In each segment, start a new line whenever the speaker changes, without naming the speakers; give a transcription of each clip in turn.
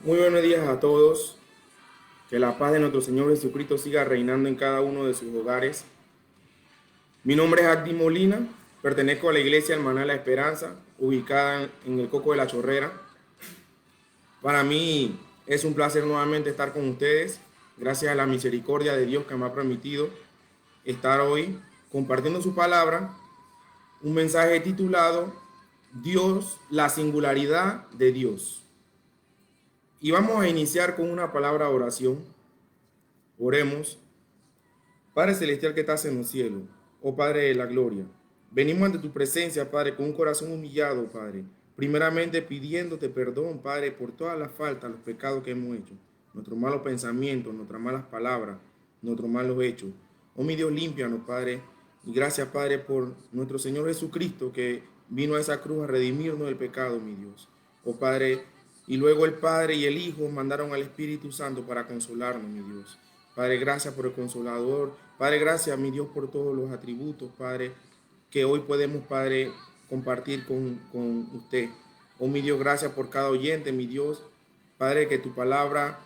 Muy buenos días a todos. Que la paz de nuestro Señor Jesucristo siga reinando en cada uno de sus hogares. Mi nombre es Agdi Molina. Pertenezco a la iglesia Hermana de la Esperanza, ubicada en el Coco de la Chorrera. Para mí es un placer nuevamente estar con ustedes. Gracias a la misericordia de Dios que me ha permitido estar hoy compartiendo su palabra. Un mensaje titulado Dios, la singularidad de Dios. Y vamos a iniciar con una palabra de oración. Oremos. Padre celestial que estás en los cielos, oh Padre de la gloria, venimos ante tu presencia, Padre, con un corazón humillado, Padre, primeramente pidiéndote perdón, Padre, por todas las faltas, los pecados que hemos hecho, nuestros malos pensamientos, nuestras malas palabras, nuestros malos hechos. Oh mi Dios, límpianos, Padre, y gracias, Padre, por nuestro Señor Jesucristo, que vino a esa cruz a redimirnos del pecado, mi Dios. Oh Padre, y luego el Padre y el Hijo mandaron al Espíritu Santo para consolarnos, mi Dios. Padre, gracias por el Consolador. Padre, gracias, mi Dios, por todos los atributos, Padre, que hoy podemos, Padre, compartir con usted. Oh, mi Dios, gracias por cada oyente, mi Dios. Padre, que tu palabra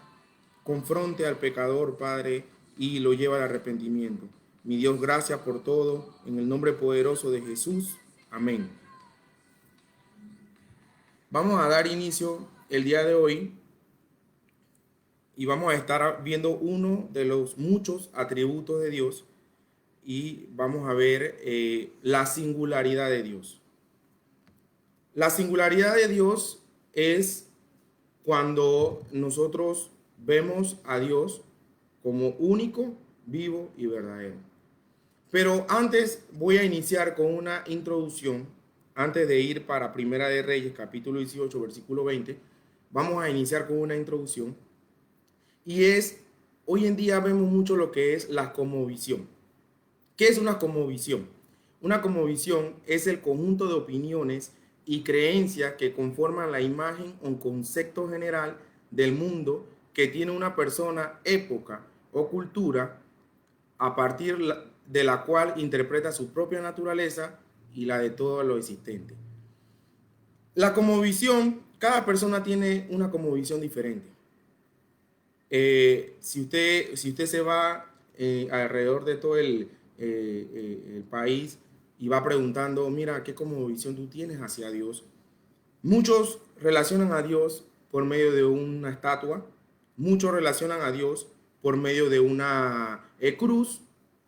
confronte al pecador, Padre, y lo lleve al arrepentimiento. Mi Dios, gracias por todo. En el nombre poderoso de Jesús. Amén. Vamos a dar inicio el día de hoy y vamos a estar viendo uno de los muchos atributos de Dios y vamos a ver la singularidad de Dios. La singularidad de Dios es cuando nosotros vemos a Dios como único, vivo y verdadero. Pero antes voy a iniciar con una introducción, antes de ir para Primera de Reyes, capítulo 18, versículo 20, vamos a iniciar con una introducción. Y es, hoy en día vemos mucho lo que es la cosmovisión. ¿Qué es una cosmovisión? Una cosmovisión es el conjunto de opiniones y creencias que conforman la imagen o concepto general del mundo que tiene una persona, época o cultura a partir de la cual interpreta su propia naturaleza y la de todo lo existente. La cosmovisión, cada persona tiene una cosmovisión diferente. Si usted se va alrededor de todo el país y va preguntando, mira, ¿qué cosmovisión tú tienes hacia Dios? Muchos relacionan a Dios por medio de una estatua, muchos relacionan a Dios por medio de una cruz,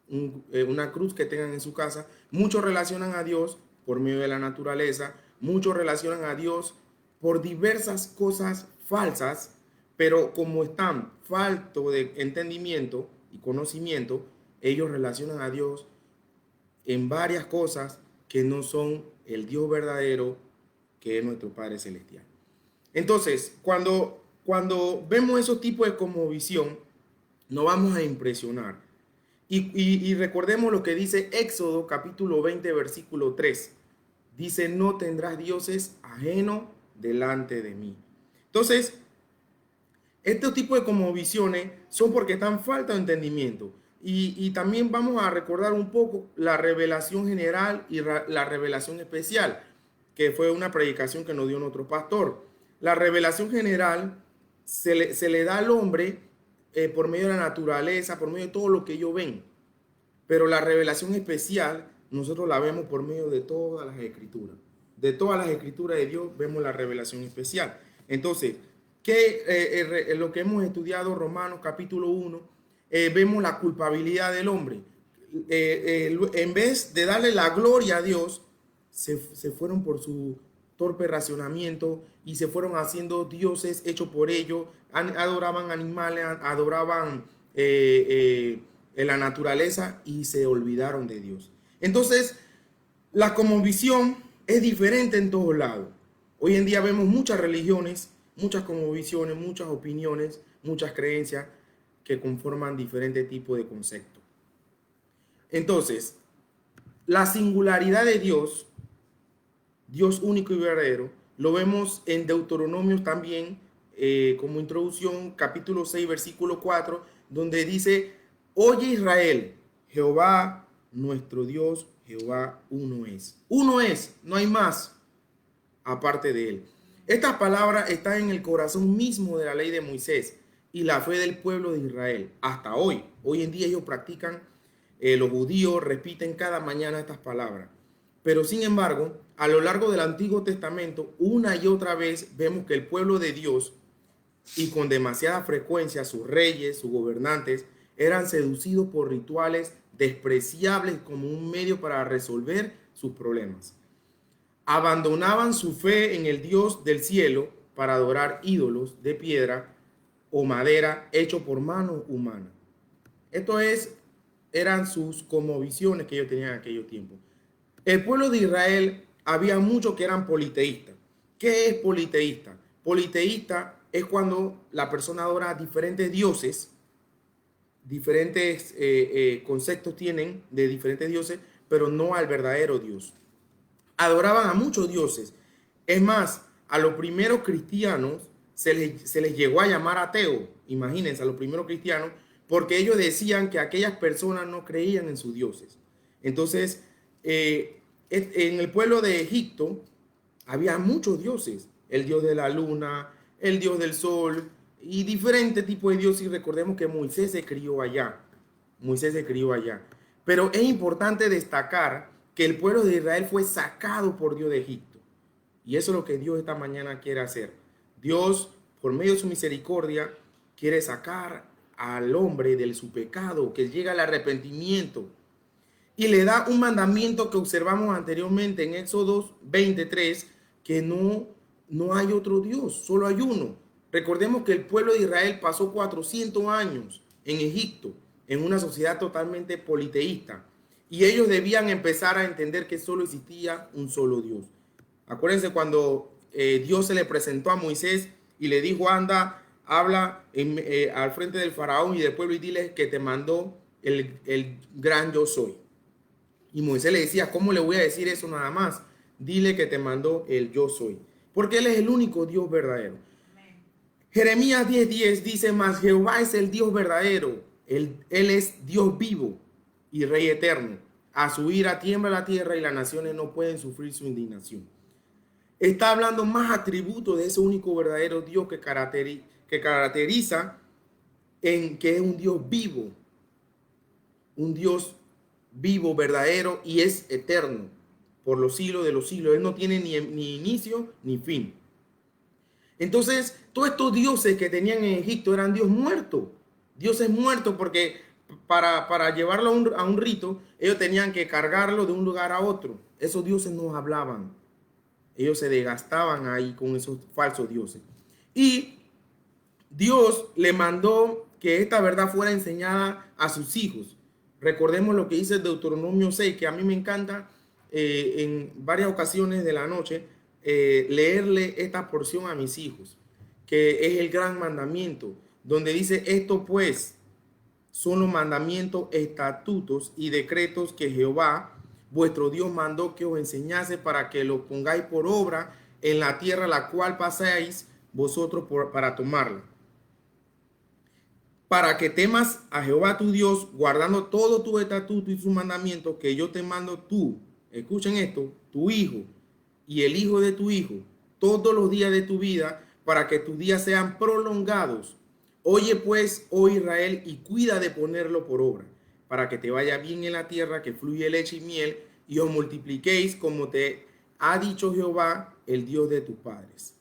una cruz que tengan en su casa, muchos relacionan a Dios por medio de la naturaleza, muchos relacionan a Dios por diversas cosas falsas, pero como están falto de entendimiento y conocimiento, ellos relacionan a Dios en varias cosas que no son el Dios verdadero, que es nuestro Padre Celestial. Entonces, cuando vemos esos tipos de cosmovisión, nos vamos a impresionar. Y recordemos lo que dice Éxodo capítulo 20, versículo 3. Dice, no tendrás dioses ajenos delante de mí. Entonces, estos tipos de cosmovisiones son porque están falta de entendimiento. Y también vamos a recordar un poco la revelación general y la revelación especial, que fue una predicación que nos dio nuestro pastor. La revelación general se le da al hombre por medio de la naturaleza, por medio de todo lo que ellos ven. Pero la revelación especial nosotros la vemos por medio de todas las escrituras. De todas las escrituras de Dios vemos la revelación especial. Entonces, lo que hemos estudiado, Romanos capítulo 1, vemos la culpabilidad del hombre. En vez de darle la gloria a Dios, se fueron por su torpe racionamiento y se fueron haciendo dioses hechos por ellos, adoraban animales, adoraban en la naturaleza y se olvidaron de Dios. Entonces, la cosmovisión es diferente en todos lados. Hoy en día vemos muchas religiones, muchas cosmovisiones, muchas opiniones, muchas creencias que conforman diferentes tipos de conceptos. Entonces, la singularidad de Dios, Dios único y verdadero, lo vemos en Deuteronomio también, como introducción, capítulo 6, versículo 4, donde dice, oye Israel, Jehová nuestro Dios, Jehová uno es. Uno es, no hay más aparte de él. Estas palabras están en el corazón mismo de la ley de Moisés y la fe del pueblo de Israel. Hasta hoy, hoy en día ellos practican, los judíos repiten cada mañana estas palabras. Pero sin embargo, a lo largo del Antiguo Testamento, una y otra vez vemos que el pueblo de Dios, y con demasiada frecuencia sus reyes, sus gobernantes, eran seducidos por rituales despreciables como un medio para resolver sus problemas. Abandonaban su fe en el Dios del cielo para adorar ídolos de piedra o madera hecho por mano humana. Esto eran sus cosmovisiones que ellos tenían en aquellos tiempos. El pueblo de Israel había muchos que eran politeístas. ¿Qué es politeísta? Politeísta es cuando la persona adora diferentes dioses, diferentes conceptos tienen de diferentes dioses, pero no al verdadero Dios. Adoraban a muchos dioses. Es más, a los primeros cristianos se les llegó a llamar ateo. Imagínense, a los primeros cristianos, porque ellos decían que aquellas personas no creían en sus dioses. Entonces, en el pueblo de Egipto había muchos dioses. El dios de la luna, el dios del sol y diferentes tipos de dioses. Y recordemos que Moisés se crió allá. Moisés se crió allá. Pero es importante destacar que el pueblo de Israel fue sacado por Dios de Egipto. Y eso es lo que Dios esta mañana quiere hacer. Dios, por medio de su misericordia, quiere sacar al hombre de su pecado, que llega al arrepentimiento. Y le da un mandamiento que observamos anteriormente en Éxodo 23, que no hay otro Dios, solo hay uno. Recordemos que el pueblo de Israel pasó 400 años en Egipto, en una sociedad totalmente politeísta. Y ellos debían empezar a entender que solo existía un solo Dios. Acuérdense cuando Dios se le presentó a Moisés y le dijo, anda, habla al frente del faraón y del pueblo y dile que te mandó el gran yo soy. Y Moisés le decía, ¿cómo le voy a decir eso nada más? Dile que te mandó el yo soy. Porque Él es el único Dios verdadero. Jeremías 10:10 dice, mas Jehová es el Dios verdadero. Él es Dios vivo y Rey eterno. A su ira tiembla la tierra y las naciones no pueden sufrir su indignación. Está hablando más atributos de ese único verdadero Dios que caracteriza en que es un Dios vivo. Un Dios vivo, verdadero y es eterno por los siglos de los siglos. Él no tiene ni inicio ni fin. Entonces, todos estos dioses que tenían en Egipto eran dioses muertos. Dioses muertos porque para llevarlo a un rito, ellos tenían que cargarlo de un lugar a otro. Esos dioses no hablaban. Ellos se desgastaban ahí con esos falsos dioses. Y Dios le mandó que esta verdad fuera enseñada a sus hijos. Recordemos lo que dice Deuteronomio 6, que a mí me encanta en varias ocasiones de la noche leerle esta porción a mis hijos, que es el gran mandamiento, donde dice, esto pues son los mandamientos, estatutos y decretos que Jehová, vuestro Dios, mandó que os enseñase para que los pongáis por obra en la tierra la cual pasáis vosotros para tomarla. Para que temas a Jehová tu Dios, guardando todo tu estatuto y sus mandamientos que yo te mando tú. Escuchen esto, tu hijo y el hijo de tu hijo, todos los días de tu vida, para que tus días sean prolongados. Oye pues, oh Israel, y cuida de ponerlo por obra, para que te vaya bien en la tierra que fluye leche y miel, y os multipliquéis como te ha dicho Jehová, el Dios de tus padres.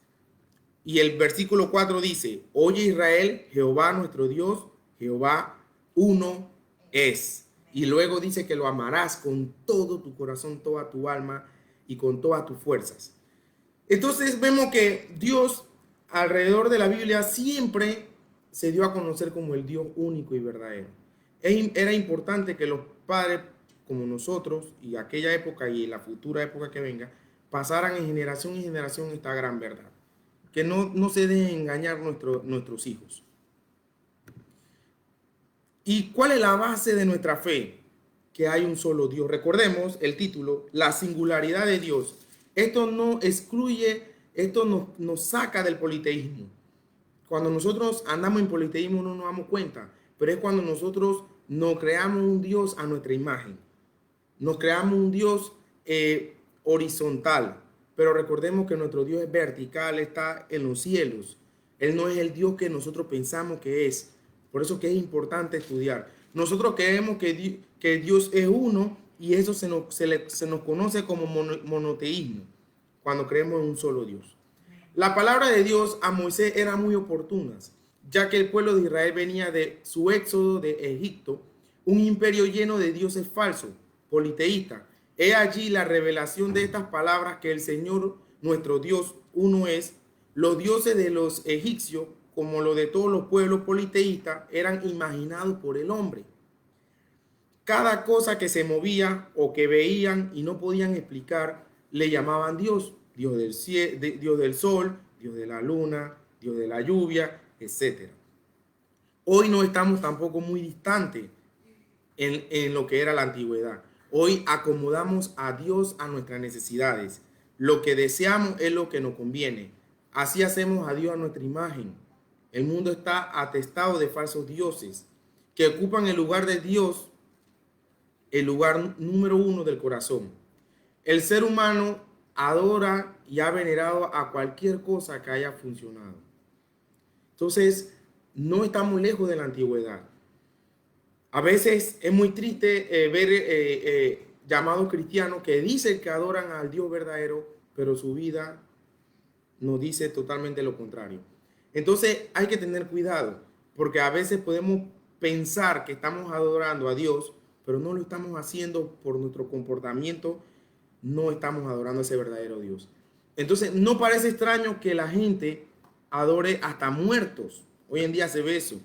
Y el versículo 4 dice, oye Israel, Jehová nuestro Dios, Jehová uno es. Y luego dice que lo amarás con todo tu corazón, toda tu alma y con todas tus fuerzas. Entonces vemos que Dios alrededor de la Biblia siempre se dio a conocer como el Dios único y verdadero. Era importante que los padres como nosotros y aquella época y la futura época que venga pasaran en generación esta gran verdad. Que no se dejen engañar nuestros hijos. ¿Y cuál es la base de nuestra fe? Que hay un solo Dios. Recordemos el título, la singularidad de Dios. Esto no excluye, esto nos saca del politeísmo. Cuando nosotros andamos en politeísmo no nos damos cuenta, pero es cuando nosotros nos creamos un Dios a nuestra imagen. Nos creamos un Dios horizontal, pero recordemos que nuestro Dios es vertical, está en los cielos. Él no es el Dios que nosotros pensamos que es. Por eso que es importante estudiar. Nosotros creemos que Dios es uno y eso se nos conoce como monoteísmo, cuando creemos en un solo Dios. La palabra de Dios a Moisés era muy oportuna, ya que el pueblo de Israel venía de su éxodo de Egipto, un imperio lleno de dioses falsos, politeístas. He allí la revelación de estas palabras que el Señor, nuestro Dios, uno es. Los dioses de los egipcios, como los de todos los pueblos politeístas, eran imaginados por el hombre. Cada cosa que se movía o que veían y no podían explicar, le llamaban Dios. Dios del cielo, Dios del sol, Dios de la luna, Dios de la lluvia, etc. Hoy no estamos tampoco muy distantes en lo que era la antigüedad. Hoy acomodamos a Dios a nuestras necesidades. Lo que deseamos es lo que nos conviene. Así hacemos a Dios a nuestra imagen. El mundo está atestado de falsos dioses que ocupan el lugar de Dios, el lugar número uno del corazón. El ser humano adora y ha venerado a cualquier cosa que haya funcionado. Entonces, no estamos lejos de la antigüedad. A veces es muy triste ver llamados cristianos que dicen que adoran al Dios verdadero, pero su vida nos dice totalmente lo contrario. Entonces hay que tener cuidado, porque a veces podemos pensar que estamos adorando a Dios, pero no lo estamos haciendo por nuestro comportamiento, no estamos adorando a ese verdadero Dios. Entonces no parece extraño que la gente adore hasta muertos. Hoy en día se ve eso.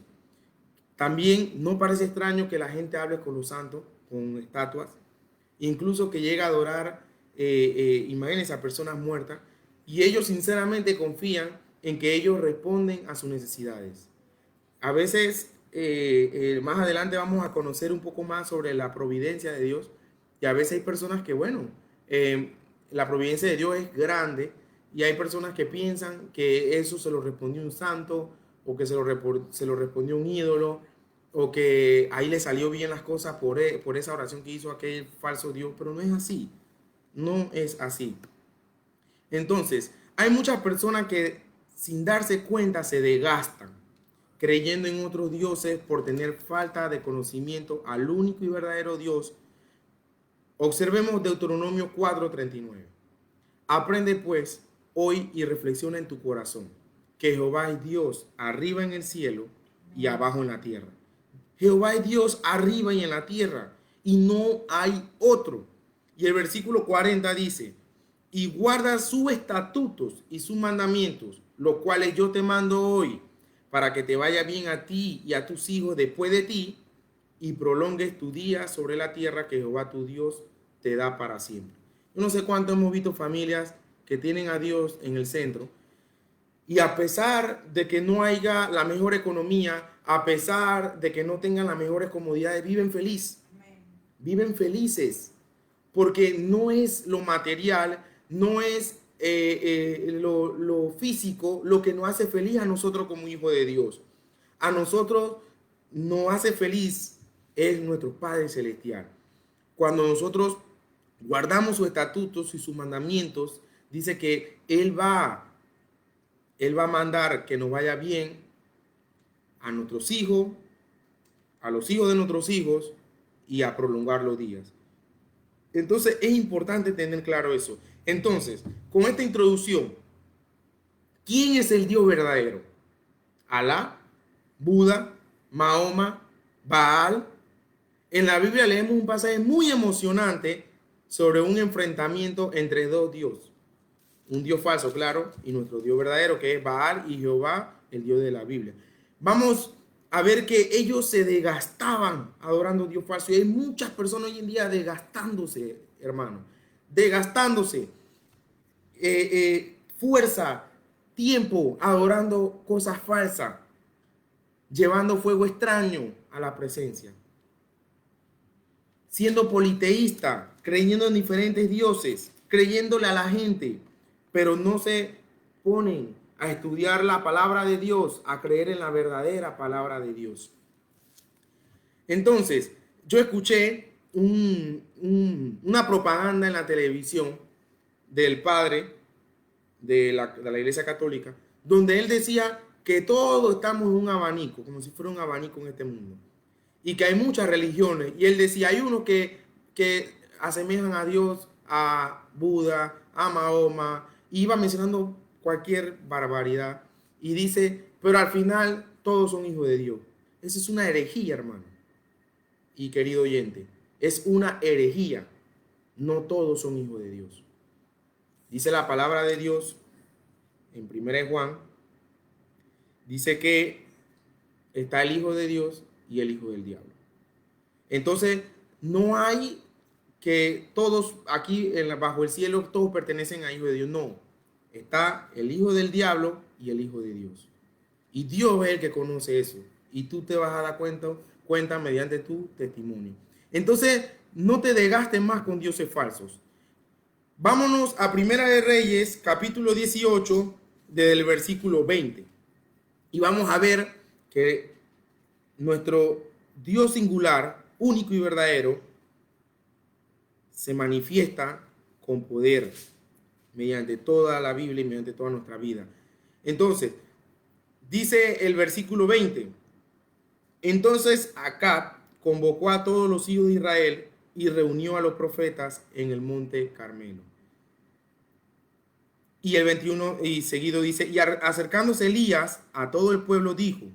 También no parece extraño que la gente hable con los santos, con estatuas, incluso que llegue a adorar imágenes a personas muertas, y ellos sinceramente confían en que ellos responden a sus necesidades. A veces, más adelante vamos a conocer un poco más sobre la providencia de Dios, y a veces hay personas que, bueno, la providencia de Dios es grande, y hay personas que piensan que eso se lo respondió un santo, o que se lo respondió un ídolo, o que ahí le salió bien las cosas por esa oración que hizo aquel falso Dios, pero no es así, no es así. Entonces, hay muchas personas que sin darse cuenta se desgastan, creyendo en otros dioses por tener falta de conocimiento al único y verdadero Dios. Observemos Deuteronomio 4:39. Aprende pues hoy y reflexiona en tu corazón que Jehová es Dios arriba en el cielo y abajo en la tierra. Jehová es Dios arriba y en la tierra, y no hay otro. Y el versículo 40 dice: y guarda sus estatutos y sus mandamientos, los cuales yo te mando hoy, para que te vaya bien a ti y a tus hijos después de ti, y prolongues tu día sobre la tierra que Jehová tu Dios te da para siempre. Yo no sé cuánto hemos visto familias que tienen a Dios en el centro, y a pesar de que no haya la mejor economía, a pesar de que no tengan las mejores comodidades, viven felices. Viven felices, porque no es lo material, no es lo físico lo que nos hace feliz a nosotros como hijos de Dios. A nosotros nos hace feliz es nuestro Padre Celestial. Cuando nosotros guardamos sus estatutos y sus mandamientos, dice que Él va a mandar que nos vaya bien a nuestros hijos, a los hijos de nuestros hijos, y a prolongar los días. Entonces es importante tener claro eso. Entonces, con esta introducción, ¿quién es el Dios verdadero? Alá, Buda, Mahoma, Baal. En la Biblia leemos un pasaje muy emocionante sobre un enfrentamiento entre dos dioses. Un Dios falso, claro, y nuestro Dios verdadero, que es Baal y Jehová, el Dios de la Biblia. Vamos a ver que ellos se desgastaban adorando a Dios falso. Y hay muchas personas hoy en día desgastándose, hermano. Desgastándose. Fuerza, tiempo, adorando cosas falsas. Llevando fuego extraño a la presencia. Siendo politeísta, creyendo en diferentes dioses, creyéndole a la gente, pero no se ponen a estudiar la palabra de Dios, a creer en la verdadera palabra de Dios. Entonces, yo escuché una propaganda en la televisión del padre de la Iglesia Católica, donde él decía que todos estamos en un abanico, como si fuera un abanico en este mundo, y que hay muchas religiones, y él decía, hay unos que asemejan a Dios, a Buda, a Mahoma, y iba mencionando cualquier barbaridad, y dice, pero al final todos son hijos de Dios. Eso es una herejía, hermano y querido oyente, es una herejía. No todos son hijos de Dios. Dice la palabra de Dios en 1 Juan, dice que está el hijo de Dios y el hijo del diablo. Entonces, no hay que todos aquí bajo el cielo, todos pertenecen a hijo de Dios. No, está el hijo del diablo y el hijo de Dios. Y Dios es el que conoce eso. Y tú te vas a dar cuenta mediante tu testimonio. Entonces, no te desgastes más con dioses falsos. Vámonos a Primera de Reyes, capítulo 18, desde el versículo 20. Y vamos a ver que nuestro Dios singular, único y verdadero, se manifiesta con poder mediante toda la Biblia y mediante toda nuestra vida. Entonces, dice el versículo 20. Entonces Acab convocó a todos los hijos de Israel y reunió a los profetas en el monte Carmelo. Y el 21 y seguido dice, y acercándose Elías a todo el pueblo dijo,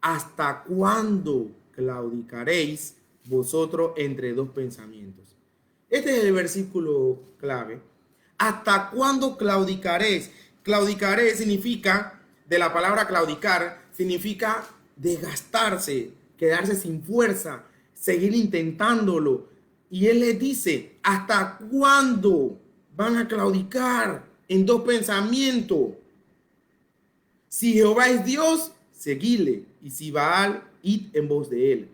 ¿hasta cuándo claudicaréis vosotros entre dos pensamientos? Este es el versículo clave. ¿Hasta cuándo claudicaréis? Claudicaré significa, de la palabra claudicar, significa desgastarse, quedarse sin fuerza, seguir intentándolo. Y él les dice, ¿hasta cuándo van a claudicar en dos pensamientos? Si Jehová es Dios, seguidle, y si Baal, id en voz de él.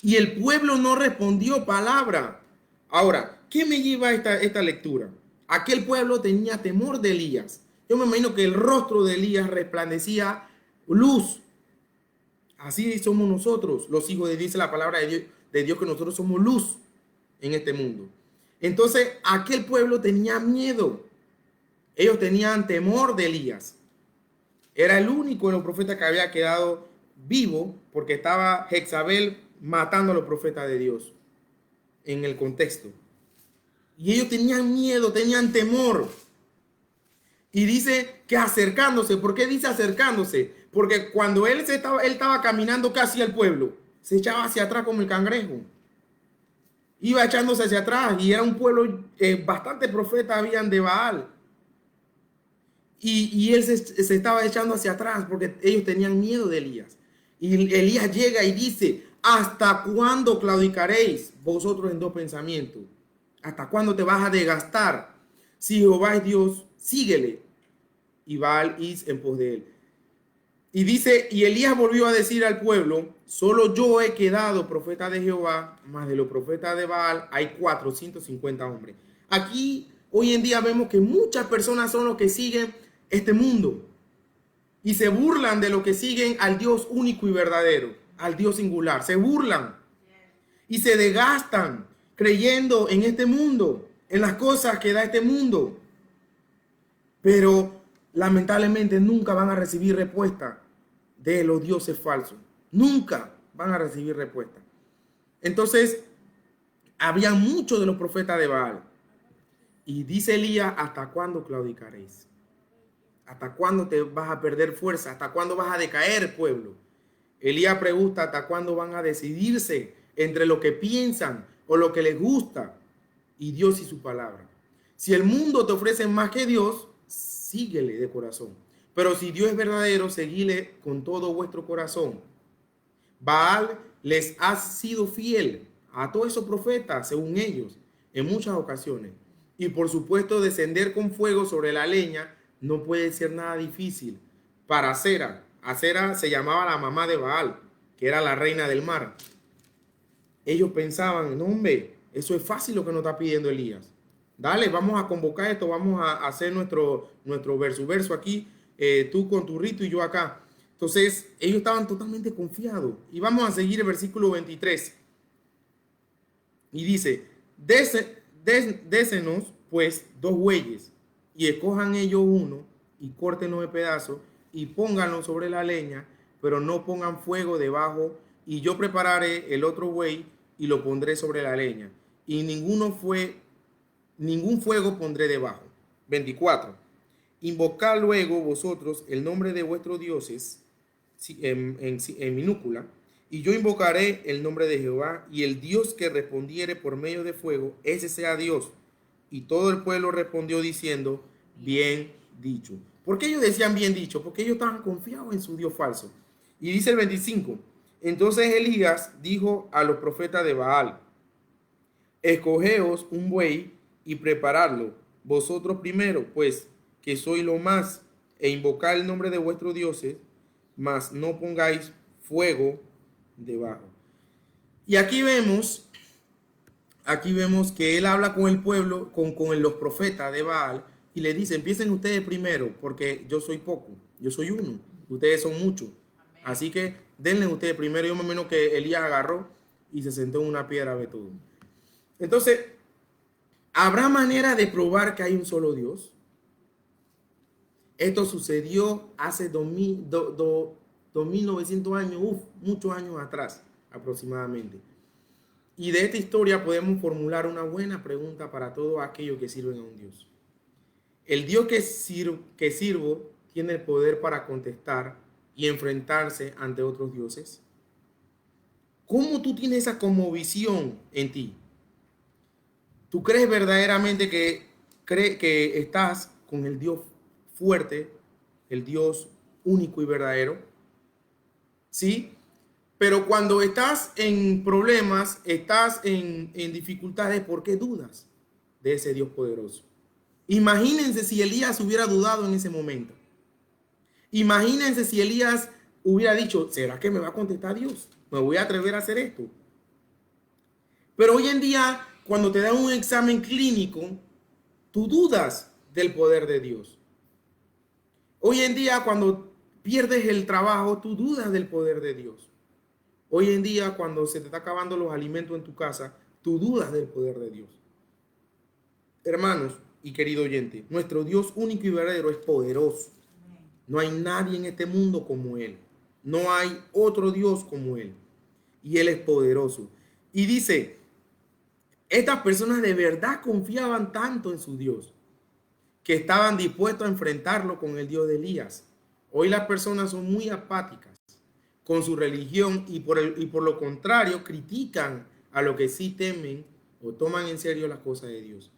Y el pueblo no respondió palabra. Ahora, ¿qué me lleva a esta lectura? Aquel pueblo tenía temor de Elías. Yo me imagino que el rostro de Elías resplandecía luz. Así somos nosotros, los hijos de Dios, dice la palabra de Dios que nosotros somos luz en este mundo. Entonces, aquel pueblo tenía miedo. Ellos tenían temor de Elías. Era el único de los profetas que había quedado vivo porque estaba Jezabel matando a los profetas de Dios en el contexto. Y ellos tenían miedo, tenían temor. Y dice que acercándose. ¿Por qué dice acercándose? Porque cuando él estaba caminando casi al pueblo, se echaba hacia atrás como el cangrejo. Iba echándose hacia atrás y era un pueblo, bastante profetas habían de Baal. Y él se estaba echando hacia atrás porque ellos tenían miedo de Elías. Y Elías llega y dice, ¿hasta cuándo claudicaréis vosotros en dos pensamientos? ¿Hasta cuándo te vas a desgastar? Si Jehová es Dios, síguele. Y Baal is en pos de él. Y dice, y Elías volvió a decir al pueblo, solo yo he quedado profeta de Jehová, más de los profetas de Baal hay 450 hombres. Aquí hoy en día vemos que muchas personas son los que siguen este mundo y se burlan de lo que siguen al Dios único y verdadero, al Dios singular. Se burlan y se desgastan creyendo en este mundo, en las cosas que da este mundo. Pero lamentablemente nunca van a recibir respuesta de los dioses falsos. Nunca van a recibir respuesta. Entonces, había muchos de los profetas de Baal. Y dice Elías, ¿hasta cuándo claudicaréis? ¿Hasta cuándo te vas a perder fuerza? ¿Hasta cuándo vas a decaer, pueblo? Elías pregunta, ¿hasta cuándo van a decidirse entre lo que piensan o lo que les gusta y Dios y su palabra? Si el mundo te ofrece más que Dios, síguele de corazón. Pero si Dios es verdadero, seguile con todo vuestro corazón. Baal les ha sido fiel a todos esos profetas, según ellos, en muchas ocasiones. Y por supuesto, descender con fuego sobre la leña no puede ser nada difícil. Para Acera, Acera se llamaba la mamá de Baal, que era la reina del mar. Ellos pensaban, no hombre, eso es fácil lo que nos está pidiendo Elías. Dale, vamos a convocar esto, vamos a hacer nuestro verso aquí, tú con tu rito y yo acá. Entonces, ellos estaban totalmente confiados. Y vamos a seguir el versículo 23. Y dice, désenos pues 2 bueyes y escojan ellos uno y córtenlo de pedazos y pónganlo sobre la leña, pero no pongan fuego debajo, y yo prepararé el otro buey y lo pondré sobre la leña, y ningún fuego pondré debajo. 24. Invocad luego vosotros el nombre de vuestros dioses en minúscula, y yo invocaré el nombre de Jehová, y el Dios que respondiere por medio de fuego, ese sea Dios. Y todo el pueblo respondió diciendo, bien dicho. ¿Por qué ellos decían bien dicho? Porque ellos estaban confiados en su Dios falso. Y dice el 25, entonces Elías dijo a los profetas de Baal, escogeos un buey y preparadlo vosotros primero, pues que soy lo más, e invocad el nombre de vuestros dioses, mas no pongáis fuego debajo. Y aquí vemos que él habla con el pueblo, con los profetas de Baal, y le dice, empiecen ustedes primero, porque yo soy poco, yo soy uno, ustedes son muchos. Así que denle ustedes primero. Yo me imagino que Elías agarró y se sentó en una piedra de todo. Entonces, ¿habrá manera de probar que hay un solo Dios? Esto sucedió hace 2900 años, muchos años atrás aproximadamente. Y de esta historia podemos formular una buena pregunta para todos aquellos que sirven a un Dios. ¿El Dios que sirvo tiene el poder para contestar y enfrentarse ante otros dioses? ¿Cómo tú tienes esa cosmovisión en ti? ¿Tú crees verdaderamente que estás con el Dios fuerte, el Dios único y verdadero? ¿Sí? Pero cuando estás en problemas, estás en dificultades, ¿por qué dudas de ese Dios poderoso? Imagínense si Elías hubiera dudado en ese momento. Imagínense si Elías hubiera dicho, ¿será que me va a contestar Dios? ¿Me voy a atrever a hacer esto? Pero hoy en día, cuando te dan un examen clínico, tú dudas del poder de Dios. Hoy en día, cuando pierdes el trabajo, tú dudas del poder de Dios. Hoy en día, cuando se te está acabando los alimentos en tu casa, tú dudas del poder de Dios. Hermanos y querido oyente, nuestro Dios único y verdadero es poderoso. No hay nadie en este mundo como Él. No hay otro Dios como Él. Y Él es poderoso. Y dice, estas personas de verdad confiaban tanto en su Dios que estaban dispuestos a enfrentarlo con el Dios de Elías. Hoy las personas son muy apáticas con su religión y por lo contrario critican a lo que sí temen o toman en serio las cosas de Dios.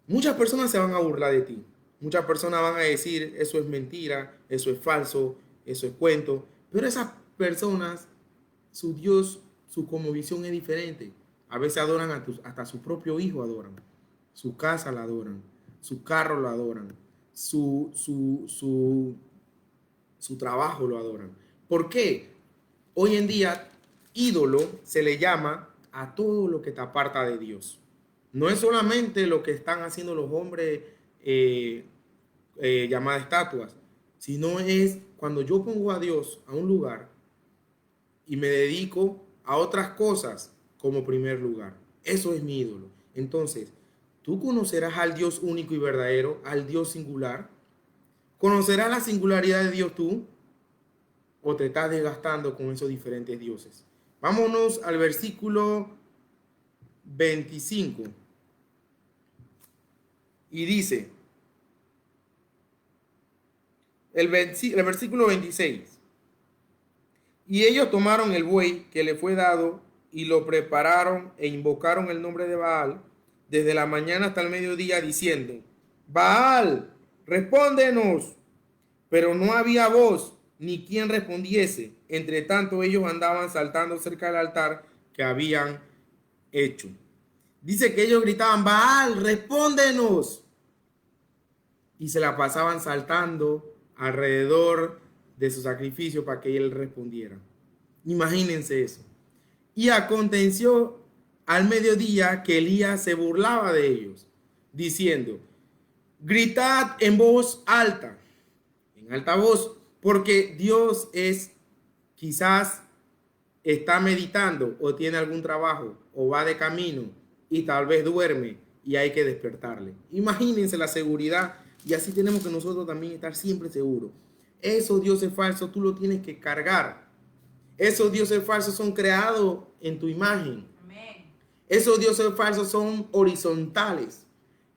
Muchas personas se van a burlar de ti. Muchas personas van a decir, eso es mentira, eso es falso, eso es cuento. Pero esas personas, su Dios, su cosmovisión es diferente. A veces adoran hasta su propio hijo adoran. Su casa la adoran. Su carro lo adoran. Su trabajo lo adoran. ¿Por qué? Hoy en día, ídolo se le llama a todo lo que te aparta de Dios. No es solamente lo que están haciendo los hombres llamadas estatuas, sino es cuando yo pongo a Dios a un lugar y me dedico a otras cosas como primer lugar. Eso es mi ídolo. Entonces, tú conocerás al Dios único y verdadero, al Dios singular. ¿Conocerás la singularidad de Dios tú? ¿O te estás desgastando con esos diferentes dioses? Vámonos al versículo 25. Y dice, el versículo 26. Y ellos tomaron el buey que le fue dado y lo prepararon e invocaron el nombre de Baal desde la mañana hasta el mediodía diciendo, Baal, respóndenos. Pero no había voz ni quien respondiese. Entre tanto ellos andaban saltando cerca del altar que habían hecho. Dice que ellos gritaban, Baal, respóndenos. Y se la pasaban saltando alrededor de su sacrificio para que él respondiera. Imagínense eso. Y aconteció al mediodía que Elías se burlaba de ellos, diciendo, gritad en voz alta, en alta voz, porque Dios quizás está meditando o tiene algún trabajo o va de camino y tal vez duerme y hay que despertarle. Imagínense la seguridad, y así tenemos que nosotros también estar siempre seguros. Esos dioses falsos tú lo tienes que cargar. Esos dioses falsos son creados en tu imagen. Amén. Esos dioses falsos son horizontales.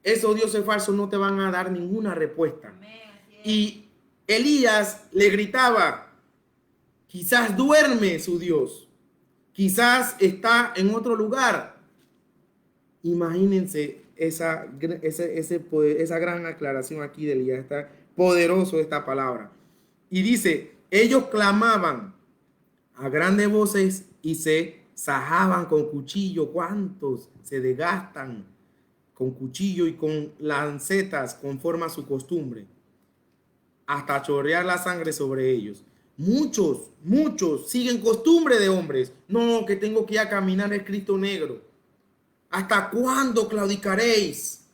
Esos dioses falsos no te van a dar ninguna respuesta. Amén. Y Elías le gritaba, quizás duerme su Dios, quizás está en otro lugar. Imagínense esa gran aclaración aquí de Elías. Está poderoso esta palabra. Y dice, ellos clamaban a grandes voces y se sajaban con cuchillo. ¿Cuántos se desgastan con cuchillo y con lancetas conforme a su costumbre, hasta chorrear la sangre sobre ellos? Muchos siguen costumbre de hombres. No, que tengo que ir a caminar el Cristo negro. ¿Hasta cuándo claudicaréis?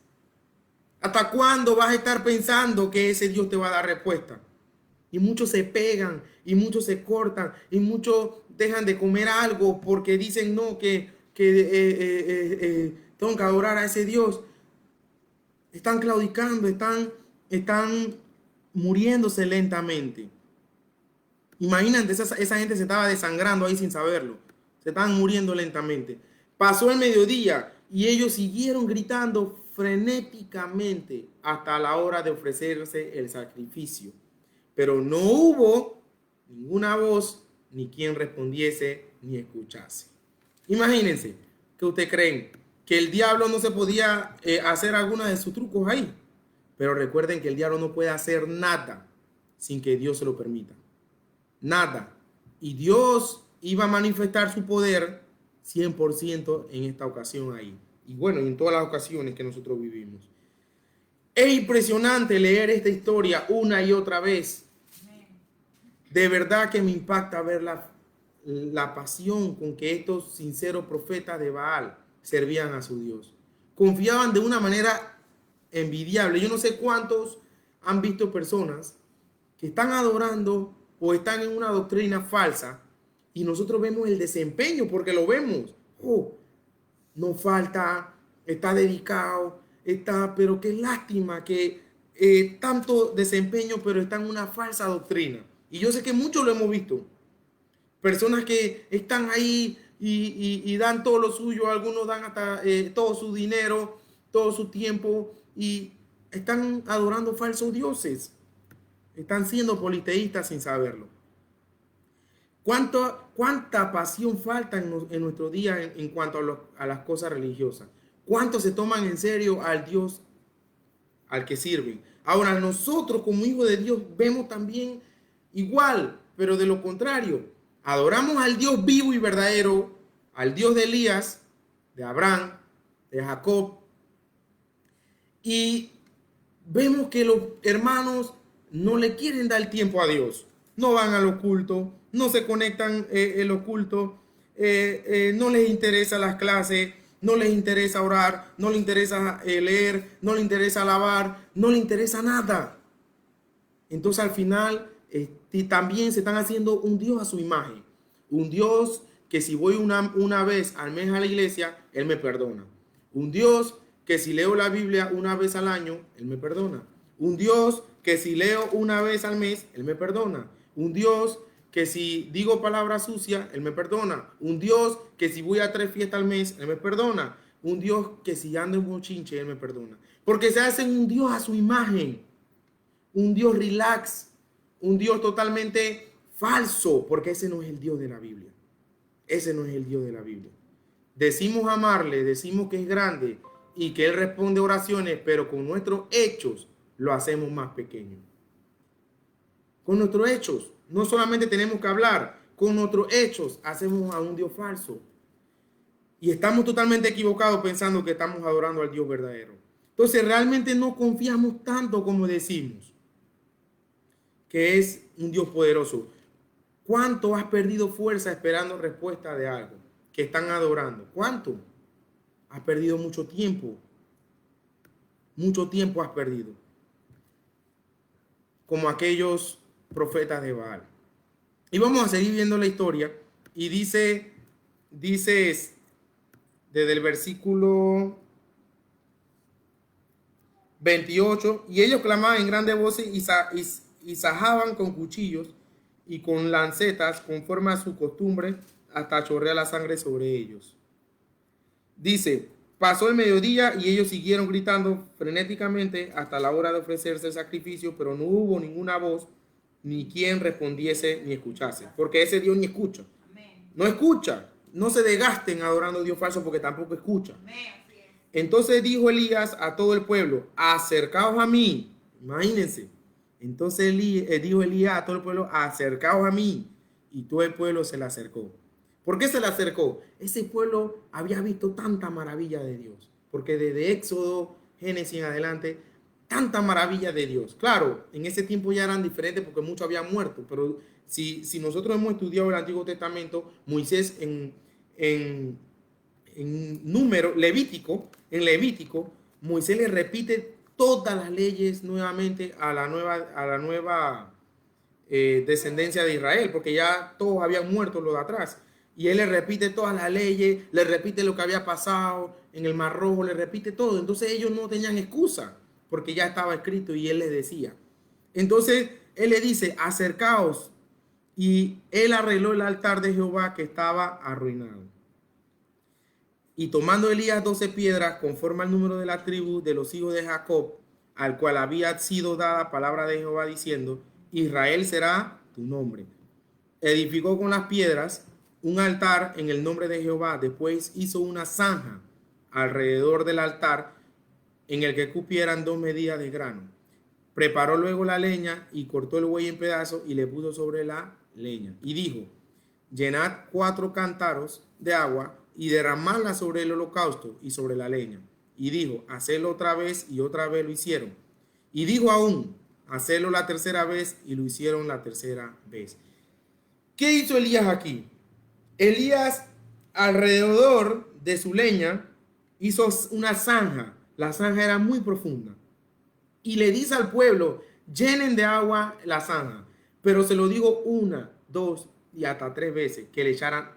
¿Hasta cuándo vas a estar pensando que ese Dios te va a dar respuesta? Y muchos se pegan, y muchos se cortan, y muchos dejan de comer algo porque dicen no, que tengo que adorar a ese Dios. Están claudicando, están muriéndose lentamente. Imagínate, esa gente se estaba desangrando ahí sin saberlo. Se estaban muriendo lentamente. Pasó el mediodía y ellos siguieron gritando frenéticamente hasta la hora de ofrecerse el sacrificio. Pero no hubo ninguna voz, ni quien respondiese, ni escuchase. Imagínense, que ustedes creen que el diablo no se podía hacer alguna de sus trucos ahí. Pero recuerden que el diablo no puede hacer nada sin que Dios se lo permita. Nada. Y Dios iba a manifestar su poder 100% en esta ocasión ahí. Y bueno, en todas las ocasiones que nosotros vivimos. Es impresionante leer esta historia una y otra vez. De verdad que me impacta ver la pasión con que estos sinceros profetas de Baal servían a su Dios. Confiaban de una manera envidiable. Yo no sé cuántos han visto personas que están adorando o están en una doctrina falsa y nosotros vemos el desempeño porque lo vemos. Oh, no falta, está dedicado, pero qué lástima que tanto desempeño, pero está en una falsa doctrina. Y yo sé que muchos lo hemos visto. Personas que están ahí y dan todo lo suyo, algunos dan hasta todo su dinero, todo su tiempo y están adorando falsos dioses. Están siendo politeístas sin saberlo. ¿Cuánta pasión falta en nuestro día en cuanto a las cosas religiosas? ¿Cuántos se toman en serio al Dios al que sirven? Ahora nosotros como hijos de Dios vemos también igual, pero de lo contrario. Adoramos al Dios vivo y verdadero, al Dios de Elías, de Abraham, de Jacob. Y vemos que los hermanos no le quieren dar tiempo a Dios. No van al oculto, no se conectan el oculto, no les interesa las clases, no les interesa orar, no les interesa leer, no les interesa alabar, no les interesa nada. Entonces al final también se están haciendo un Dios a su imagen. Un Dios que si voy una vez al mes a la iglesia, Él me perdona. Un Dios que si leo la Biblia una vez al año, Él me perdona. Un Dios que si leo una vez al mes, Él me perdona. Un Dios que si digo palabras sucias, Él me perdona. Un Dios que si voy a 3 fiestas al mes, Él me perdona. Un Dios que si ando en bochinche, Él me perdona. Porque se hacen un Dios a su imagen. Un Dios relax. Un Dios totalmente falso. Porque ese no es el Dios de la Biblia. Ese no es el Dios de la Biblia. Decimos amarle, decimos que es grande y que Él responde oraciones, pero con nuestros hechos lo hacemos más pequeño. Con nuestros hechos. No solamente tenemos que hablar, con nuestros hechos hacemos a un Dios falso. Y estamos totalmente equivocados pensando que estamos adorando al Dios verdadero. Entonces realmente no confiamos tanto como decimos que es un Dios poderoso. ¿Cuánto has perdido fuerza esperando respuesta de algo que están adorando? ¿Cuánto? Has perdido mucho tiempo. Mucho tiempo has perdido. Como aquellos profetas de Baal. Y vamos a seguir viendo la historia. Y dice desde el versículo 28, y ellos clamaban en grande voz y sajaban con cuchillos y con lancetas conforme a su costumbre hasta chorrear la sangre sobre ellos. Dice, pasó el mediodía y ellos siguieron gritando frenéticamente hasta la hora de ofrecerse el sacrificio, pero no hubo ninguna voz ni quien respondiese ni escuchase, porque ese Dios ni escucha. No escucha, no se desgasten adorando a Dios falso porque tampoco escucha. Entonces dijo Elías a todo el pueblo, acercaos a mí. Imagínense. Entonces dijo Elías a todo el pueblo, acercaos a mí. Y todo el pueblo se le acercó. ¿Por qué se le acercó? Ese pueblo había visto tanta maravilla de Dios. Porque desde Éxodo, Génesis en adelante, tanta maravilla de Dios. Claro, en ese tiempo ya eran diferentes porque muchos habían muerto. Pero si nosotros hemos estudiado el Antiguo Testamento, Moisés en Levítico, Moisés le repite todas las leyes nuevamente a la nueva descendencia de Israel, porque ya todos habían muerto los de atrás. Y él le repite todas las leyes, le repite lo que había pasado en el Mar Rojo, le repite todo. Entonces ellos no tenían excusa, porque ya estaba escrito y él les decía. Entonces él le dice, acercaos. Y él arregló el altar de Jehová que estaba arruinado. Y tomando Elías 12 piedras, conforme al número de la tribu de los hijos de Jacob, al cual había sido dada palabra de Jehová diciendo, Israel será tu nombre. Edificó con las piedras un altar en el nombre de Jehová. Después hizo una zanja alrededor del altar en el que cupieran 2 medidas de grano. Preparó luego la leña y cortó el buey en pedazos y le puso sobre la leña. Y dijo, llenad 4 cántaros de agua y derramarla sobre el holocausto y sobre la leña. Y dijo, hacedlo otra vez, y otra vez lo hicieron. Y dijo aún, hacedlo la tercera vez, y lo hicieron la tercera vez. ¿Qué hizo Elías aquí? Elías, alrededor de su leña, hizo una zanja. La zanja era muy profunda. Y le dice al pueblo, llenen de agua la zanja. Pero se lo dijo 1, 2 y hasta 3 veces, que le echaran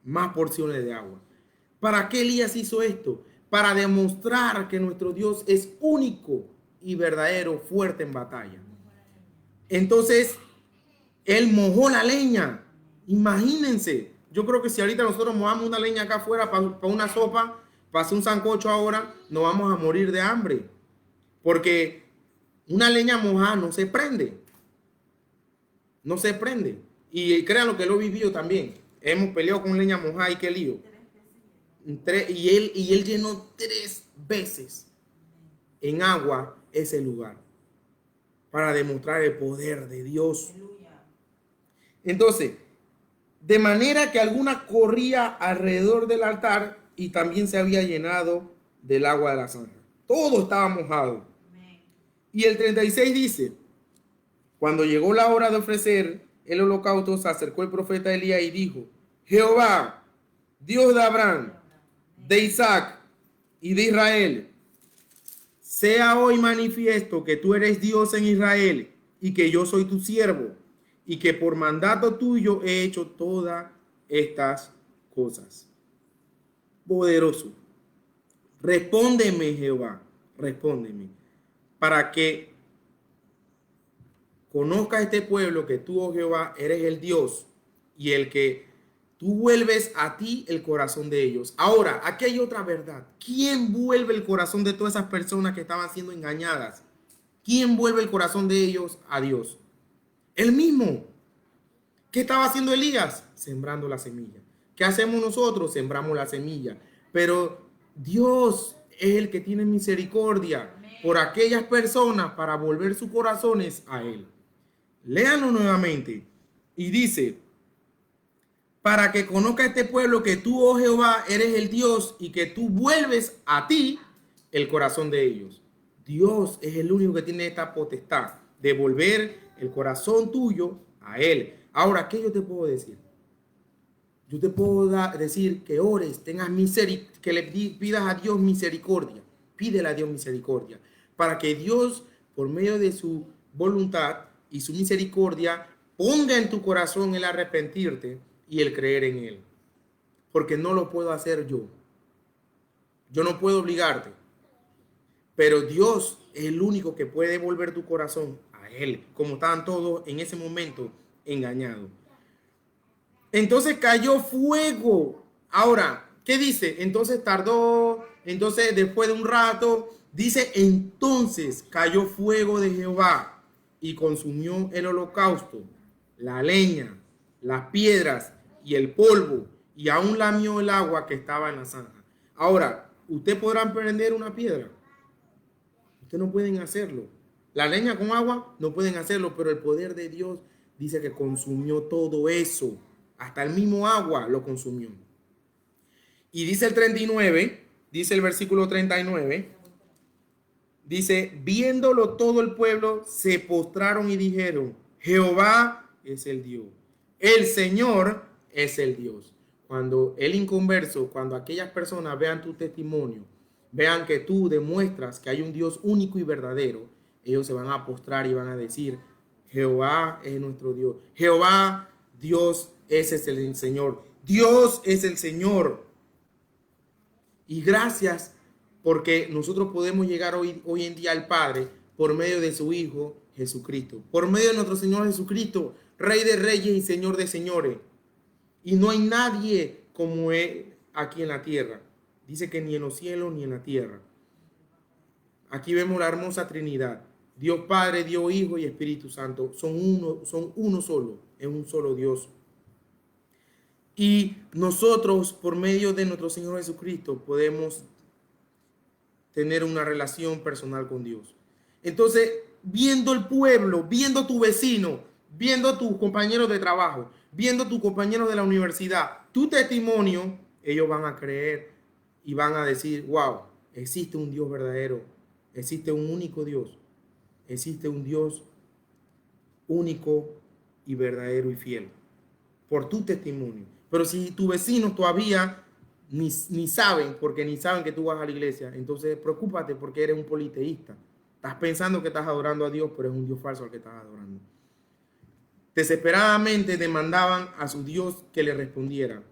más porciones de agua. ¿Para qué Elías hizo esto? Para demostrar que nuestro Dios es único y verdadero, fuerte en batalla. Entonces, él mojó la leña. Imagínense, yo creo que si ahorita nosotros mojamos una leña acá afuera para una sopa, para hacer un sancocho ahora, nos vamos a morir de hambre. Porque una leña mojada no se prende. No se prende. Y créanlo que lo he vivido también. Hemos peleado con leña mojada y qué lío. Y él llenó 3 veces en agua ese lugar para demostrar el poder de Dios. Entonces, de manera que alguna corría alrededor del altar y también se había llenado del agua de la zanja. Todo estaba mojado. Y el 36 dice, cuando llegó la hora de ofrecer el holocausto, se acercó el profeta Elías y dijo, Jehová, Dios de Abraham, de Isaac y de Israel, sea hoy manifiesto que tú eres Dios en Israel y que yo soy tu siervo y que por mandato tuyo he hecho todas estas cosas. Poderoso. Respóndeme, Jehová, respóndeme, para que conozca este pueblo que tú, oh Jehová, eres el Dios y el que tú vuelves a ti el corazón de ellos. Ahora, aquí hay otra verdad. ¿Quién vuelve el corazón de todas esas personas que estaban siendo engañadas? ¿Quién vuelve el corazón de ellos a Dios? Él mismo. ¿Qué estaba haciendo Elías? Sembrando la semilla. ¿Qué hacemos nosotros? Sembramos la semilla. Pero Dios es el que tiene misericordia por aquellas personas para volver sus corazones a Él. Léanlo nuevamente. Y dice, para que conozca este pueblo que tú, oh Jehová, eres el Dios y que tú vuelves a ti el corazón de ellos. Dios es el único que tiene esta potestad de volver el corazón tuyo a Él. Ahora, ¿qué yo te puedo decir? Yo te puedo decir que ores, tengas misericordia, que le pidas a Dios misericordia. Pídele a Dios misericordia. Para que Dios, por medio de su voluntad y su misericordia, ponga en tu corazón el arrepentirte y el creer en Él. Porque no lo puedo hacer yo. Yo no puedo obligarte. Pero Dios es el único que puede volver tu corazón a Él, como estaban todos en ese momento engañados. Entonces cayó fuego. Ahora, ¿qué dice? Entonces tardó, entonces después de un rato, dice, entonces cayó fuego de Jehová y consumió el holocausto, la leña, las piedras y el polvo, y aún lamió el agua que estaba en la zanja. Ahora, ¿usted podrá prender una piedra? Ustedes no pueden hacerlo. La leña con agua no pueden hacerlo, pero el poder de Dios dice que consumió todo eso. Hasta el mismo agua lo consumió. Y dice el 39, dice el versículo 39, dice, viéndolo todo el pueblo, se postraron y dijeron, Jehová es el Dios, el Señor es el Dios. Cuando el inconverso, cuando aquellas personas vean tu testimonio, vean que tú demuestras que hay un Dios único y verdadero, ellos se van a postrar y van a decir, Jehová es nuestro Dios. Jehová, Dios, ese es el Señor. Dios es el Señor. Y gracias porque nosotros podemos llegar hoy en día al Padre por medio de su Hijo Jesucristo. Por medio de nuestro Señor Jesucristo, Rey de Reyes y Señor de Señores. Y no hay nadie como Él aquí en la tierra. Dice que ni en los cielos ni en la tierra. Aquí vemos la hermosa Trinidad. Dios Padre, Dios Hijo y Espíritu Santo son uno solo. Es un solo Dios. Y nosotros, por medio de nuestro Señor Jesucristo, podemos tener una relación personal con Dios. Entonces, viendo el pueblo, viendo tu vecino, viendo tus compañeros de trabajo, viendo tus compañeros de la universidad, tu testimonio, ellos van a creer y van a decir, wow, existe un Dios verdadero, existe un único Dios, existe un Dios único y verdadero y fiel, por tu testimonio. Pero si tus vecinos todavía ni saben, porque ni saben que tú vas a la iglesia, entonces preocúpate porque eres un politeísta. Estás pensando que estás adorando a Dios, pero es un Dios falso al que estás adorando. Desesperadamente demandaban a su Dios que le respondiera.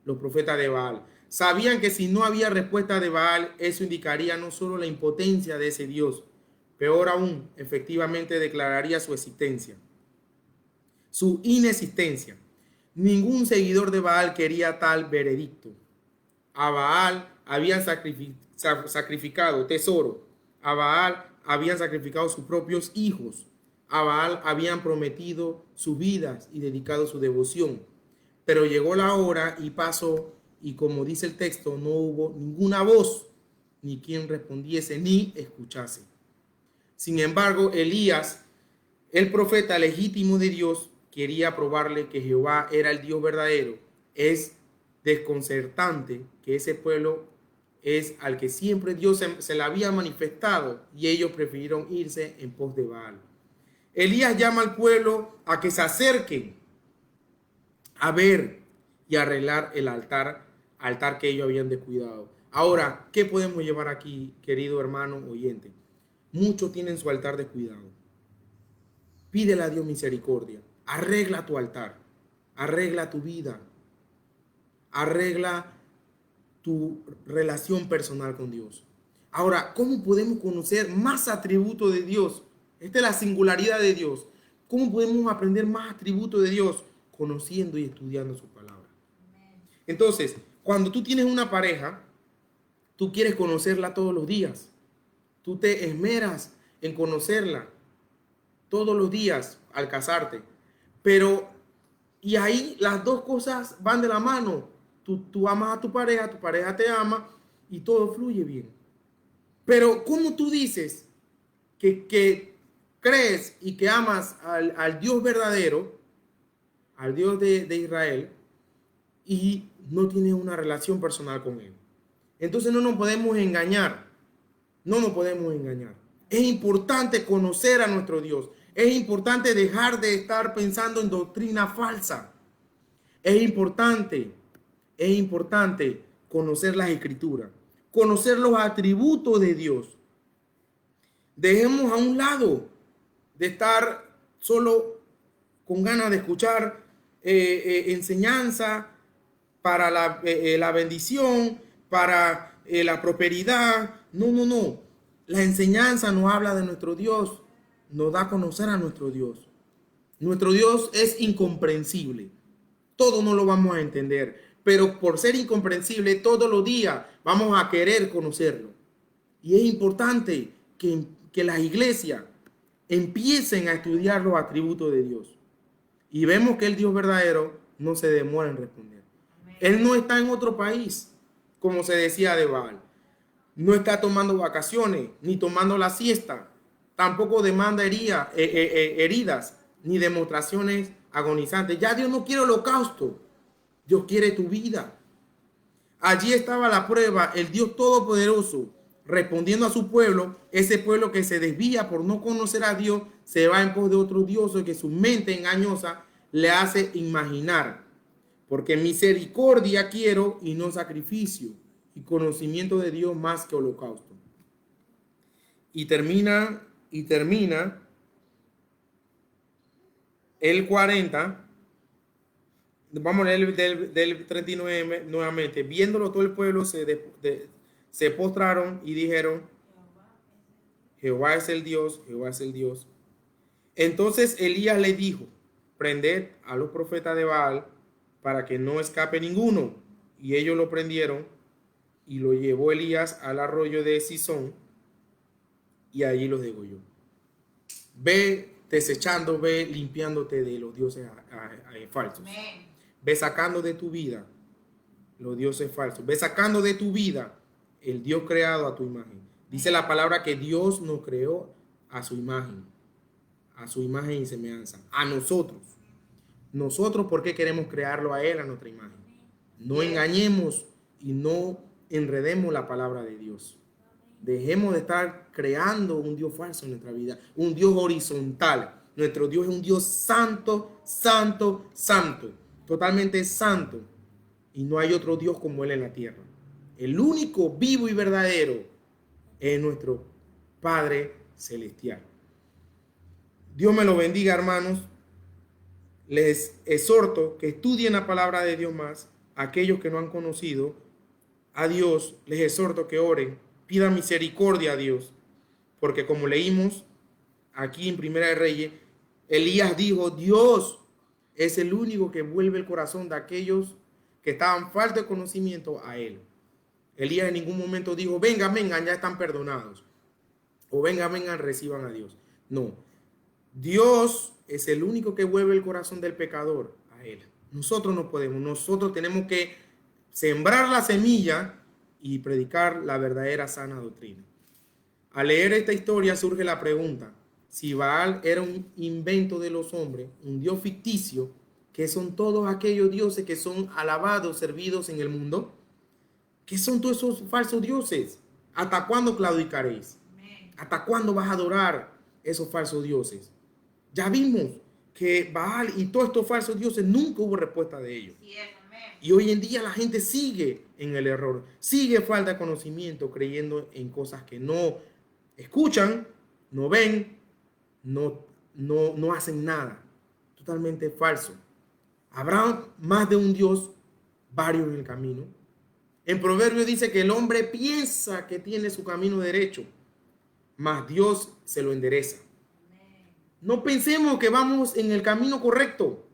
Los profetas de Baal sabían que si no había respuesta de Baal, eso indicaría no solo la impotencia de ese Dios, peor aún, efectivamente declararía su existencia, su inexistencia. Ningún seguidor de Baal quería tal veredicto. A Baal habían sacrificado tesoro. A Baal habían sacrificado sus propios hijos. A Baal habían prometido sus vidas y dedicado su devoción. Pero llegó la hora y pasó, y como dice el texto, no hubo ninguna voz, ni quien respondiese, ni escuchase. Sin embargo, Elías, el profeta legítimo de Dios, quería probarle que Jehová era el Dios verdadero. Es desconcertante que ese pueblo es al que siempre Dios se le había manifestado y ellos prefirieron irse en pos de Baal. Elías llama al pueblo a que se acerquen a ver y arreglar el altar que ellos habían descuidado. Ahora, ¿qué podemos llevar aquí, querido hermano oyente? Muchos tienen su altar descuidado. Pídele a Dios misericordia. Arregla tu altar. Arregla tu vida. Arregla tu relación personal con Dios. Ahora, ¿cómo podemos conocer más atributos de Dios? Esta es la singularidad de Dios. ¿Cómo podemos aprender más atributos de Dios? Conociendo y estudiando su palabra. Entonces, cuando tú tienes una pareja, tú quieres conocerla todos los días. Tú te esmeras en conocerla todos los días al casarte. Pero, y ahí las dos cosas van de la mano. Tú amas a tu pareja te ama y todo fluye bien. Pero, ¿cómo tú dices que crees y que amas al Dios verdadero, al Dios de Israel, y no tienes una relación personal con Él? Entonces no nos podemos engañar. No nos podemos engañar. Es importante conocer a nuestro Dios. Es importante dejar de estar pensando en doctrina falsa. Es importante conocer las Escrituras, conocer los atributos de Dios. Dejemos a un lado de estar solo con ganas de escuchar enseñanza para la bendición, para la prosperidad. No. La enseñanza nos habla de nuestro Dios, nos da a conocer a nuestro Dios. Nuestro Dios es incomprensible. Todo no lo vamos a entender, pero por ser incomprensible todos los días vamos a querer conocerlo. Y es importante que las iglesias empiecen a estudiar los atributos de Dios. Y vemos que el Dios verdadero no se demora en responder. Él no está en otro país, como se decía de Baal. No está tomando vacaciones, ni tomando la siesta. Tampoco demanda heridas, ni demostraciones agonizantes. Ya Dios no quiere holocausto. Dios quiere tu vida. Allí estaba la prueba, el Dios Todopoderoso, respondiendo a su pueblo, ese pueblo que se desvía por no conocer a Dios, se va en pos de otro Dios que su mente engañosa le hace imaginar. Porque misericordia quiero y no sacrificio, y conocimiento de Dios más que holocausto. Y termina el 40. Vamos a leer del 39 nuevamente. Viéndolo todo el pueblo se postraron y dijeron, Jehová es el Dios, Jehová es el Dios. Entonces Elías le dijo, prended a los profetas de Baal para que no escape ninguno. Y ellos lo prendieron y lo llevó Elías al arroyo de Sison y allí los degolló. Ve desechando, ve limpiándote de los dioses falsos. Amén. Ve sacando de tu vida los dioses falsos. Ve sacando de tu vida el Dios creado a tu imagen. Dice la palabra que Dios nos creó a su imagen y semejanza. A nosotros. Nosotros, ¿por qué queremos crearlo a Él, a nuestra imagen? No engañemos y no enredemos la palabra de Dios. Dejemos de estar creando un Dios falso en nuestra vida. Un Dios horizontal. Nuestro Dios es un Dios santo, santo, santo. Totalmente santo. Y no hay otro Dios como Él en la tierra. El único vivo y verdadero es nuestro Padre Celestial. Dios me lo bendiga, hermanos. Les exhorto que estudien la palabra de Dios más. Aquellos que no han conocido a Dios, les exhorto que oren, pidan misericordia a Dios. Porque como leímos aquí en Primera de Reyes, Elías dijo, Dios es el único que vuelve el corazón de aquellos que estaban falta de conocimiento a Él. Elías en ningún momento dijo, vengan, ya están perdonados. O vengan, reciban a Dios. No. Dios es el único que vuelve el corazón del pecador a Él. Nosotros no podemos. Nosotros tenemos que sembrar la semilla y predicar la verdadera sana doctrina. Al leer esta historia surge la pregunta, si Baal era un invento de los hombres, un dios ficticio, ¿qué son todos aquellos dioses que son alabados, servidos en el mundo? ¿Qué son todos esos falsos dioses? ¿Hasta cuándo claudicaréis? ¿Hasta cuándo vas a adorar esos falsos dioses? Ya vimos que Baal y todos estos falsos dioses nunca hubo respuesta de ellos. Y hoy en día la gente sigue en el error, sigue falta de conocimiento, creyendo en cosas que no escuchan, no ven, no hacen nada. Totalmente falso. Habrá más de un Dios, varios en el camino. En Proverbios dice que el hombre piensa que tiene su camino derecho, mas Dios se lo endereza. No pensemos que vamos en el camino correcto.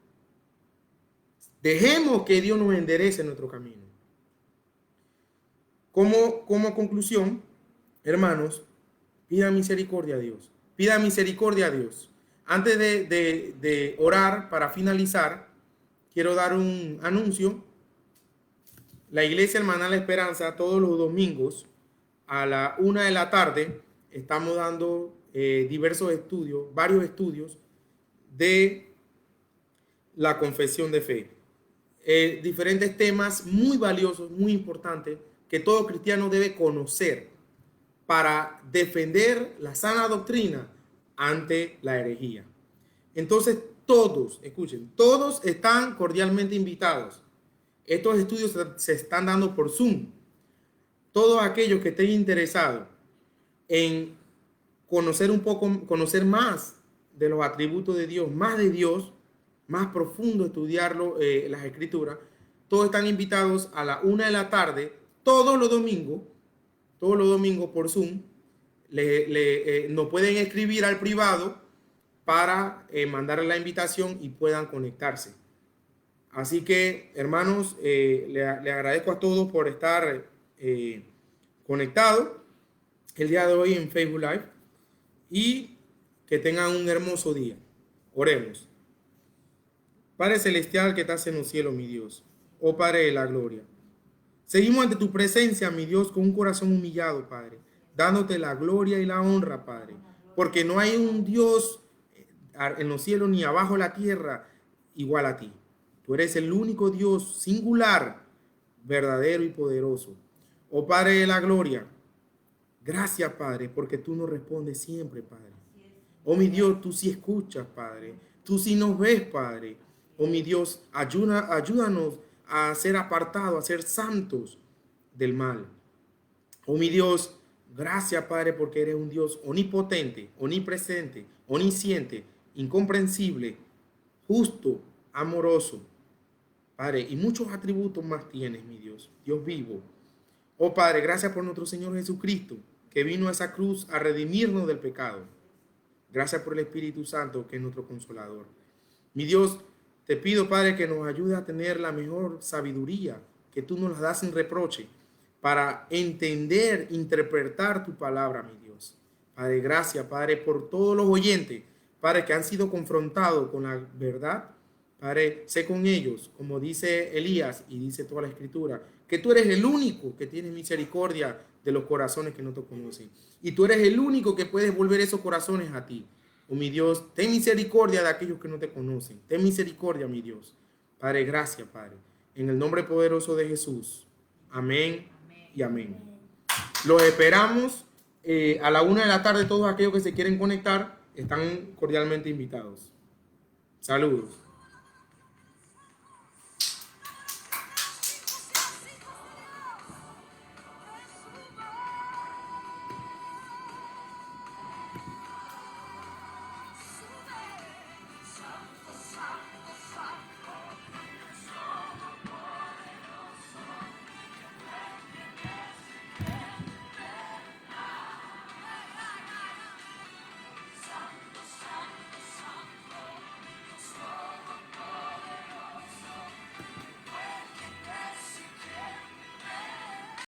Dejemos que Dios nos enderece nuestro camino. Como conclusión, hermanos, pida misericordia a Dios. Pida misericordia a Dios. Antes de orar, para finalizar, quiero dar un anuncio. La Iglesia Hermana La Esperanza, todos los domingos a la 1 de la tarde, estamos dando diversos estudios, varios estudios de la confesión de fe. Diferentes temas muy valiosos, muy importantes, que todo cristiano debe conocer para defender la sana doctrina ante la herejía. Entonces, todos, escuchen, todos están cordialmente invitados. Estos estudios se están dando por Zoom. Todos aquellos que estén interesados en conocer más de los atributos de Dios, más profundo, estudiarlo, las escrituras, todos están invitados a la 1 de la tarde, todos los domingos por Zoom. nos pueden escribir al privado para mandarle la invitación y puedan conectarse. Así que, hermanos, le agradezco a todos por estar conectados el día de hoy en Facebook Live y que tengan un hermoso día. Oremos. Padre celestial que estás en los cielos, mi Dios, oh Padre de la gloria, seguimos ante tu presencia, mi Dios, con un corazón humillado, Padre, dándote la gloria y la honra, Padre, porque no hay un Dios en los cielos ni abajo la tierra igual a ti. Tú eres el único Dios singular, verdadero y poderoso. Oh Padre de la gloria, gracias, Padre, porque tú nos respondes siempre, Padre. Oh mi Dios, tú sí escuchas, Padre. Tú sí nos ves, Padre. Oh mi Dios, ayúdanos a ser apartados, a ser santos del mal. Oh mi Dios, gracias, Padre, porque eres un Dios omnipotente, omnipresente, omnisciente, incomprensible, justo, amoroso. Padre, y muchos atributos más tienes, mi Dios, Dios vivo. Oh Padre, gracias por nuestro Señor Jesucristo, que vino a esa cruz a redimirnos del pecado. Gracias por el Espíritu Santo, que es nuestro consolador. Mi Dios, te pido, Padre, que nos ayude a tener la mejor sabiduría, que tú nos la das sin reproche, para entender, interpretar tu palabra, mi Dios. Padre, gracias, Padre, por todos los oyentes, Padre, que han sido confrontados con la verdad. Padre, sé con ellos, como dice Elías y dice toda la Escritura, que tú eres el único que tiene misericordia de los corazones que no te conocen. Y tú eres el único que puedes volver esos corazones a ti. Oh, mi Dios, ten misericordia de aquellos que no te conocen. Ten misericordia, mi Dios. Padre, gracias, Padre. En el nombre poderoso de Jesús. Amén y amén. Los esperamos a la 1 de la tarde. Todos aquellos que se quieren conectar están cordialmente invitados. Saludos.